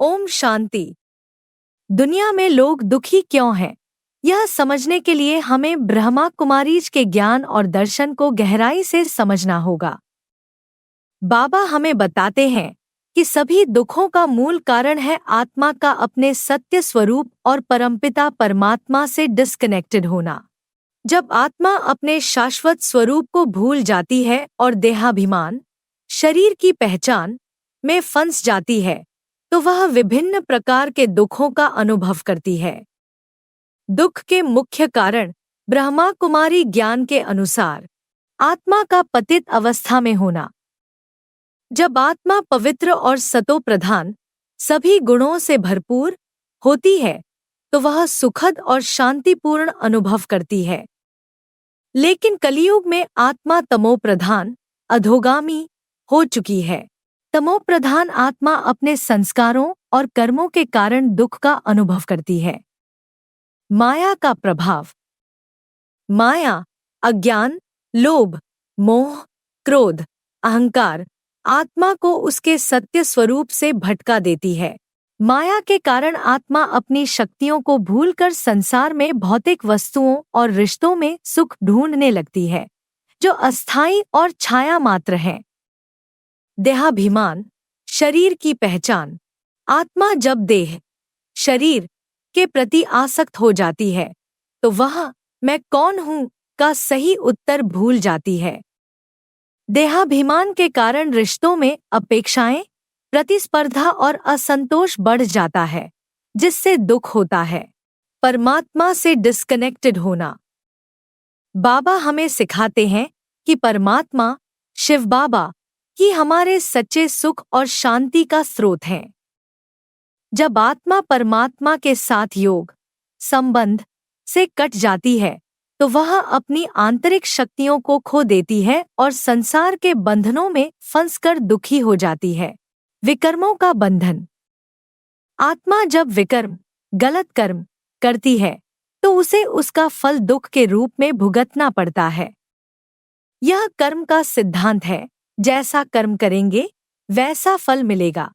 ओम शांति। दुनिया में लोग दुखी क्यों हैं? यह समझने के लिए हमें ब्रह्मा कुमारीज के ज्ञान और दर्शन को गहराई से समझना होगा। बाबा हमें बताते हैं कि सभी दुखों का मूल कारण है आत्मा का अपने सत्य स्वरूप और परमपिता परमात्मा से डिस्कनेक्टेड होना। जब आत्मा अपने शाश्वत स्वरूप को भूल जाती है और देहाभिमान, शरीर की पहचान में फंस जाती है, तो वह विभिन्न प्रकार के दुखों का अनुभव करती है। दुख के मुख्य कारण ब्रह्मा कुमारी ज्ञान के अनुसार आत्मा का पतित अवस्था में होना। जब आत्मा पवित्र और सतो प्रधान सभी गुणों से भरपूर होती है, तो वह सुखद और शांतिपूर्ण अनुभव करती है। लेकिन कलियुग में आत्मा तमो प्रधान अधोगामी हो चुकी है। तमो प्रधान आत्मा अपने संस्कारों और कर्मों के कारण दुख का अनुभव करती है। माया का प्रभाव। माया, अज्ञान, लोभ, मोह, क्रोध, अहंकार आत्मा को उसके सत्य स्वरूप से भटका देती है। माया के कारण आत्मा अपनी शक्तियों को भूलकर संसार में भौतिक वस्तुओं और रिश्तों में सुख ढूंढने लगती है, जो अस्थायी और छाया मात्र हैं। देहाभिमान, शरीर की पहचान। आत्मा जब देह, शरीर के प्रति आसक्त हो जाती है, तो वह मैं कौन हूँ का सही उत्तर भूल जाती है। देहाभिमान के कारण रिश्तों में अपेक्षाएं, प्रतिस्पर्धा और असंतोष बढ़ जाता है, जिससे दुख होता है। परमात्मा से डिस्कनेक्टेड होना। बाबा हमें सिखाते हैं कि परमात्मा, शिव बाबा ही हमारे सच्चे सुख और शांति का स्रोत हैं। जब आत्मा परमात्मा के साथ योग, संबंध से कट जाती है, तो वह अपनी आंतरिक शक्तियों को खो देती है और संसार के बंधनों में फंसकर दुखी हो जाती है। विकर्मों का बंधन। आत्मा जब विकर्म, गलत कर्म करती है, तो उसे उसका फल दुख के रूप में भुगतना पड़ता है। यह कर्म का सिद्धांत है, जैसा कर्म करेंगे वैसा फल मिलेगा।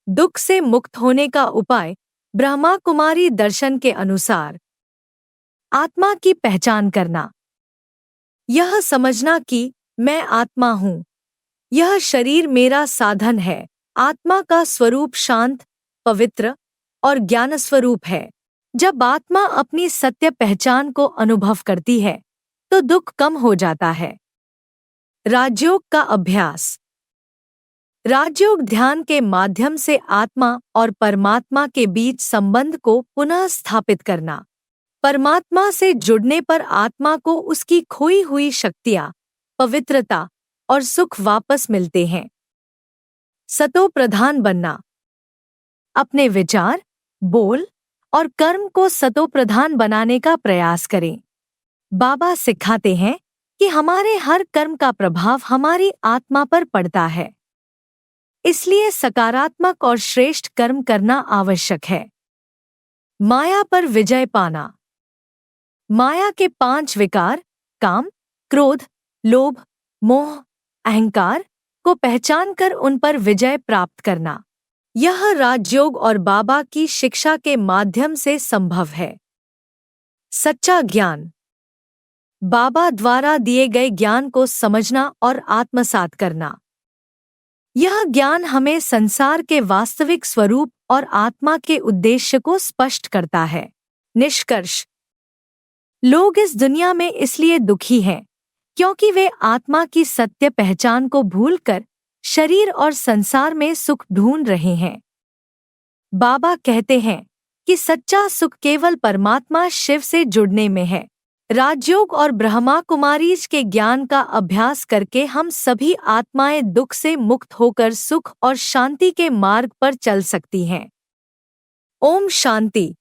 दुख से मुक्त होने का उपाय ब्रह्मा कुमारी दर्शन के अनुसार आत्मा की पहचान करना। यह समझना कि मैं आत्मा हूँ, यह शरीर मेरा साधन है। आत्मा का स्वरूप शांत, पवित्र और ज्ञान स्वरूप है। जब आत्मा अपनी सत्य पहचान को अनुभव करती है, तो दुख कम हो जाता है। राजयोग का अभ्यास। राजयोग ध्यान के माध्यम से आत्मा और परमात्मा के बीच संबंध को पुनः स्थापित करना। परमात्मा से जुड़ने पर आत्मा को उसकी खोई हुई शक्तियाँ, पवित्रता और सुख वापस मिलते हैं। सतो प्रधान बनना। अपने विचार, बोल और कर्म को सतो प्रधान बनाने का प्रयास करें। बाबा सिखाते हैं कि हमारे हर कर्म का प्रभाव हमारी आत्मा पर पड़ता है, इसलिए सकारात्मक और श्रेष्ठ कर्म करना आवश्यक है। माया पर विजय पाना। माया के 5 विकार, काम, क्रोध, लोभ, मोह, अहंकार को पहचान कर उन पर विजय प्राप्त करना। यह राजयोग और बाबा की शिक्षा के माध्यम से संभव है। सच्चा ज्ञान। बाबा द्वारा दिए गए ज्ञान को समझना और आत्मसात करना। यह ज्ञान हमें संसार के वास्तविक स्वरूप और आत्मा के उद्देश्य को स्पष्ट करता है। निष्कर्ष। लोग इस दुनिया में इसलिए दुखी हैं क्योंकि वे आत्मा की सत्य पहचान को भूलकर शरीर और संसार में सुख ढूंढ रहे हैं। बाबा कहते हैं कि सच्चा सुख केवल परमात्मा शिव से जुड़ने में है। राजयोग और ब्रह्मा कुमारीज के ज्ञान का अभ्यास करके हम सभी आत्माएं दुख से मुक्त होकर सुख और शांति के मार्ग पर चल सकती हैं। ओम शांति।